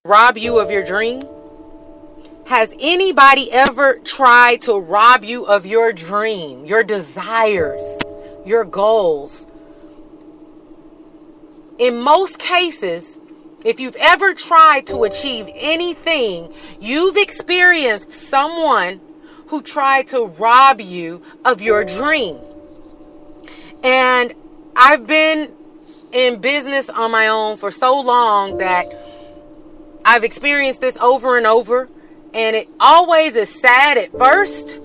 rob you of your dream? Has anybody ever tried to rob you of your dream, your desires, your goals? In most cases, if you've ever tried to achieve anything, you've experienced someone who tried to rob you of your dream. And I've been in business on my own for so long that I've experienced this over and over. And it always is sad at first,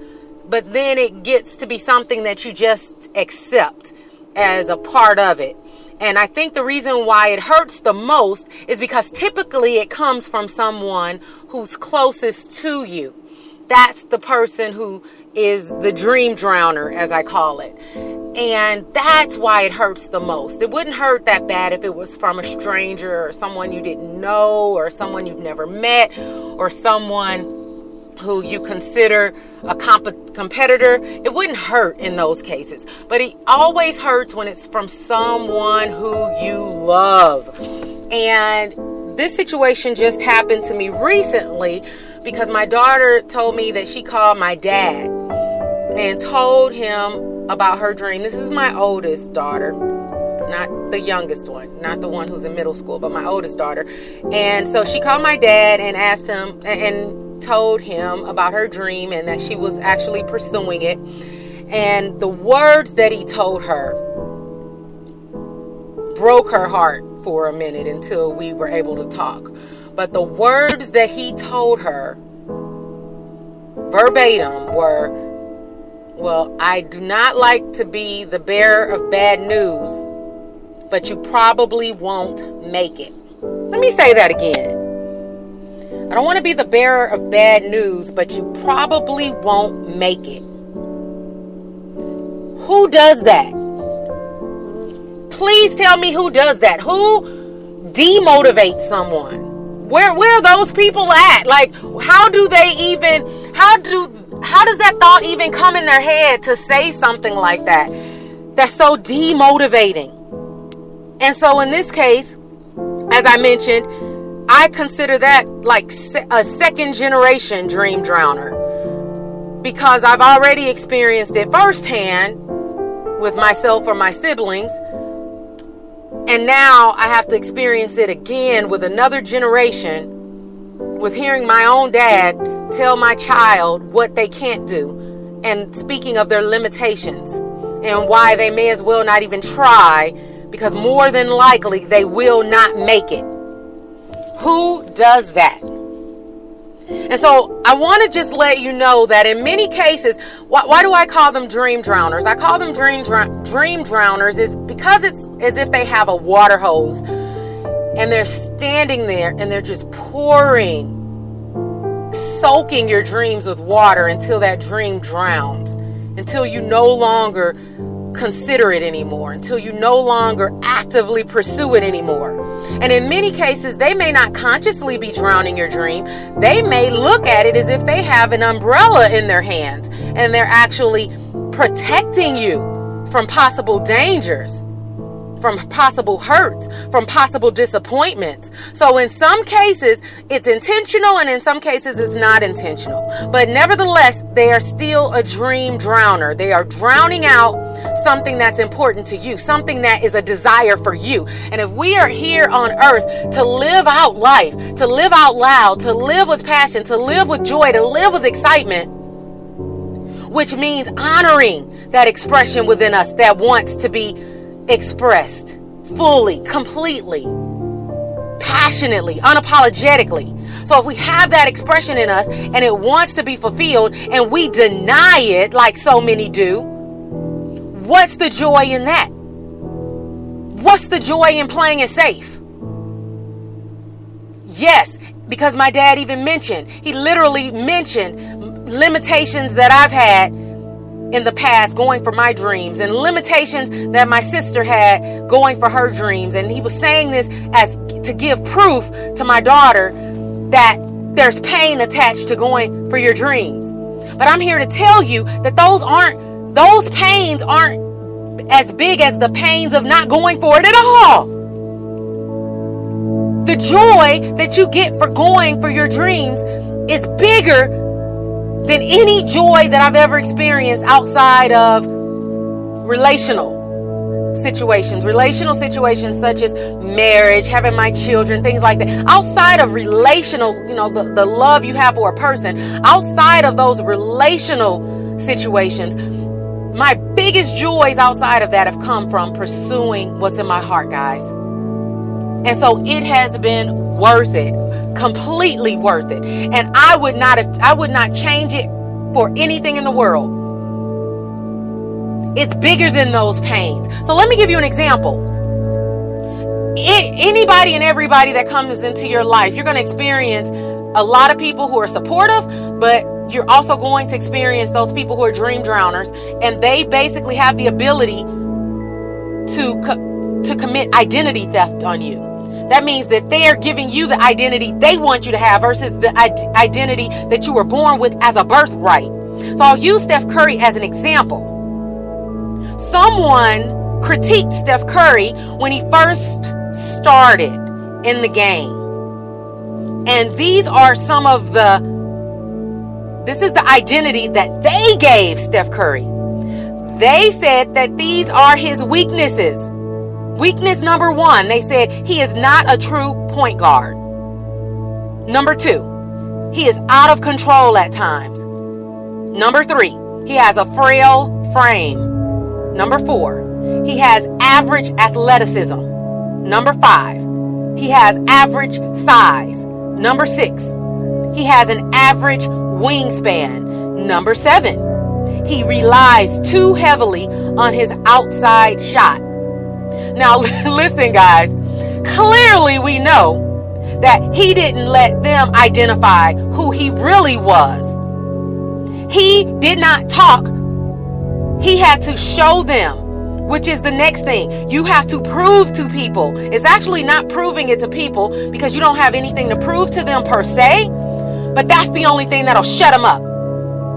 but then it gets to be something that you just accept as a part of it. And I think the reason why it hurts the most is because typically it comes from someone who's closest to you. That's the person who is the dream drowner, as I call it. And that's why it hurts the most. It wouldn't hurt that bad if it was from a stranger or someone you didn't know or someone you've never met or someone who you consider a competitor. It wouldn't hurt in those cases. But it always hurts when it's from someone who you love. And this situation just happened to me recently because my daughter told me that she called my dad and told him about her dream. This is my oldest daughter, not the youngest one, not the one who's in middle school, but my oldest daughter. And so she called my dad and asked him and told him about her dream and that she was actually pursuing it. And the words that he told her broke her heart for a minute until we were able to talk. But the words that he told her verbatim were, "Well, I do not like to be the bearer of bad news, but you probably won't make it." Let me say that again. "I don't want to be the bearer of bad news, but you probably won't make it." Who does that? Please tell me who does that. Who demotivates someone? Where are those people at? Like, how does that thought even come in their head to say something like that? That's so demotivating. And so in this case, as I mentioned, I consider that like a second generation dream drowner because I've already experienced it firsthand with myself or my siblings. And now I have to experience it again with another generation, with hearing my own dad tell my child what they can't do, and speaking of their limitations and why they may as well not even try, because more than likely they will not make it. Who does that? And so I want to just let you know that in many cases, why do I call them dream drowners? I call them dream drowners is because it's as if they have a water hose and they're standing there and they're just soaking your dreams with water until that dream drowns, until you no longer consider it anymore, until you no longer actively pursue it anymore. And in many cases, they may not consciously be drowning your dream. They may look at it as if they have an umbrella in their hands and they're actually protecting you from possible dangers, from possible hurts, from possible disappointments. So in some cases, it's intentional, and in some cases, it's not intentional. But nevertheless, they are still a dream drowner. They are drowning out something that's important to you, something that is a desire for you. And if we are here on earth to live out life, to live out loud, to live with passion, to live with joy, to live with excitement, which means honoring that expression within us that wants to be expressed fully, completely, passionately, unapologetically. So if we have that expression in us and it wants to be fulfilled and we deny it like so many do, what's the joy in that? What's the joy in playing it safe? Yes, because my dad even mentioned, he literally mentioned limitations that I've had in the past going for my dreams and limitations that my sister had going for her dreams. And he was saying this as to give proof to my daughter that there's pain attached to going for your dreams. But I'm here to tell you that those pains aren't as big as the pains of not going for it at all. The joy that you get for going for your dreams is bigger than any joy that I've ever experienced outside of relational situations such as marriage, having my children, things like that. Outside of relational, the love you have for a person, outside of those relational situations, my biggest joys outside of that have come from pursuing what's in my heart, guys. And so it has been worth it, completely worth it. And I would not change it for anything in the world. It's bigger than those pains. So let me give you an example. Anybody and everybody that comes into your life, you're going to experience a lot of people who are supportive, but you're also going to experience those people who are dream drowners, and they basically have the ability to commit identity theft on you. That means that they are giving you the identity they want you to have versus the identity that you were born with as a birthright. So I'll use Steph Curry as an example. Someone critiqued Steph Curry when he first started in the game. And this is the identity that they gave Steph Curry. They said that these are his weaknesses. Weakness number 1, they said he is not a true point guard. Number 2, he is out of control at times. Number 3, he has a frail frame. Number 4, he has average athleticism. Number 5, he has average size. Number 6, he has an average wingspan. Number 7, he relies too heavily on his outside shot. Now, listen, guys, clearly we know that he didn't let them identify who he really was. He did not talk. He had to show them, which is the next thing. You have to prove to people. It's actually not proving it to people because you don't have anything to prove to them per se, but that's the only thing that'll shut them up.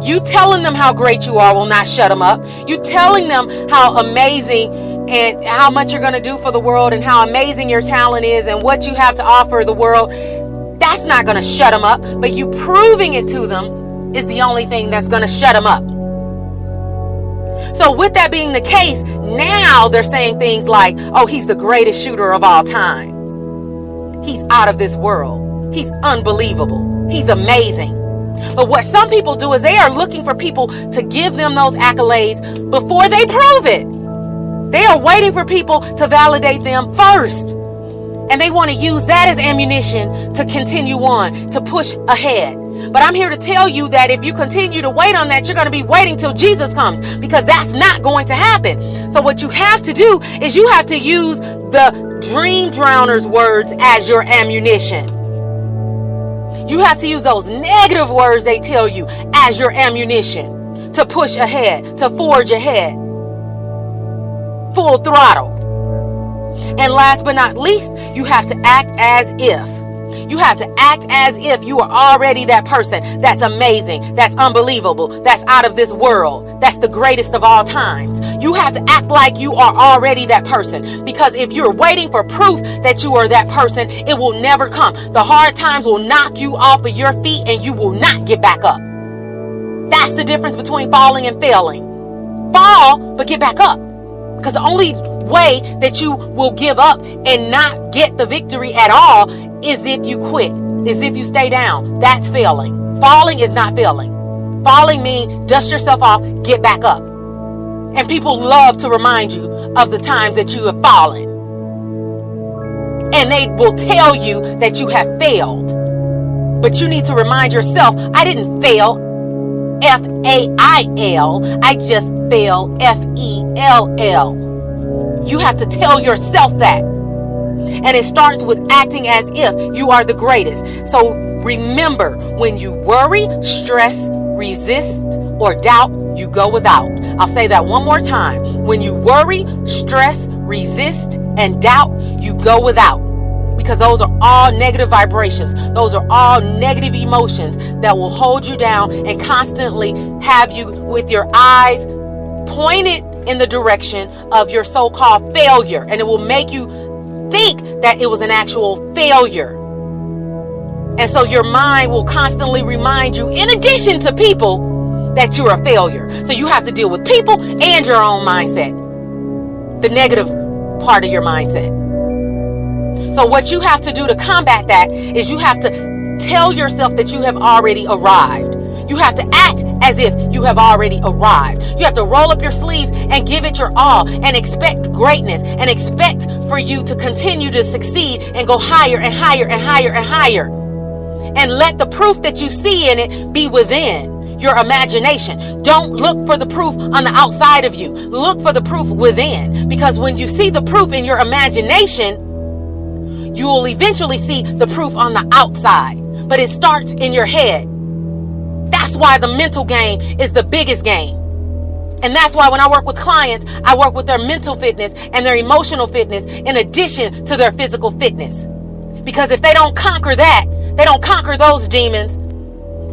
You telling them how great you are will not shut them up. You telling them how amazing and how much you're going to do for the world and how amazing your talent is and what you have to offer the world, that's not going to shut them up. But you proving it to them is the only thing that's going to shut them up. So with that being the case, now they're saying things like, oh, he's the greatest shooter of all time. He's out of this world. He's unbelievable. He's amazing. But what some people do is they are looking for people to give them those accolades before they prove it. They are waiting for people to validate them first. And they want to use that as ammunition to continue on, to push ahead. But I'm here to tell you that if you continue to wait on that, you're going to be waiting till Jesus comes, because that's not going to happen. So what you have to do is you have to use the dream drowner's words as your ammunition. You have to use those negative words they tell you as your ammunition to push ahead, to forge ahead. Full throttle. And last but not least, you have to act as if. You have to act as if you are already that person that's amazing, that's unbelievable, that's out of this world, that's the greatest of all times. You have to act like you are already that person, because if you're waiting for proof that you are that person, it will never come. The hard times will knock you off of your feet and you will not get back up. That's the difference between falling and failing. Fall, but get back up. Because the only way that you will give up and not get the victory at all is if you quit, is if you stay down. That's failing. Falling is not failing. Falling means dust yourself off, get back up. And people love to remind you of the times that you have fallen. And they will tell you that you have failed. But you need to remind yourself, I didn't fail. F-A-I-L. I just failed. F-E-L-L. You have to tell yourself that. And it starts with acting as if you are the greatest. So remember, when you worry, stress, resist, or doubt, you go without. I'll say that one more time. When you worry, stress, resist, and doubt, you go without. Because those are all negative vibrations. Those are all negative emotions that will hold you down and constantly have you with your eyes pointed in the direction of your so-called failure. And it will make you think that it was an actual failure. And so your mind will constantly remind you, in addition to people, that you're a failure. So you have to deal with people and your own mindset, the negative part of your mindset. So what you have to do to combat that is you have to tell yourself that you have already arrived. You have to act as if you have already arrived. You have to roll up your sleeves and give it your all and expect greatness and expect for you to continue to succeed and go higher and higher and higher and higher. And let the proof that you see in it be within your imagination. Don't look for the proof on the outside of you. Look for the proof within. Because when you see the proof in your imagination, you will eventually see the proof on the outside. But it starts in your head. That's why the mental game is the biggest game. And that's why when I work with clients, I work with their mental fitness and their emotional fitness in addition to their physical fitness. Because if they don't conquer that, they don't conquer those demons,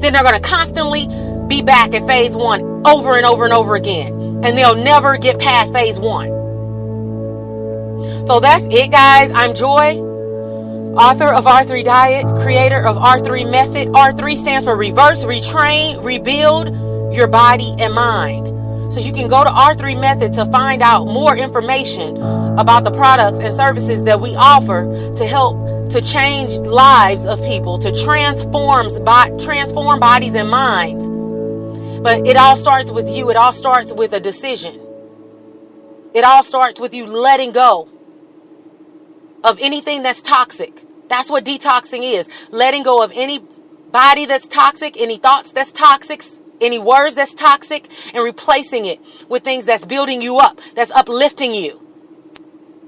then they're going to constantly be back at phase 1 over and over and over again. And they'll never get past phase 1. So that's it, guys. I'm Joy, author of R3 Diet, creator of R3 Method. R3 stands for reverse, retrain, rebuild your body and mind. So you can go to R3 Method to find out more information about the products and services that we offer to help to change lives of people, to transform bodies and minds. But it all starts with you. It all starts with a decision. It all starts with you letting go of anything that's toxic. That's what detoxing is. Letting go of any body that's toxic, any thoughts that's toxic, any words that's toxic, and replacing it with things that's building you up, that's uplifting you.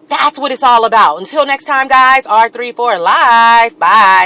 That's what it's all about. Until next time, guys, R3 for life. Bye.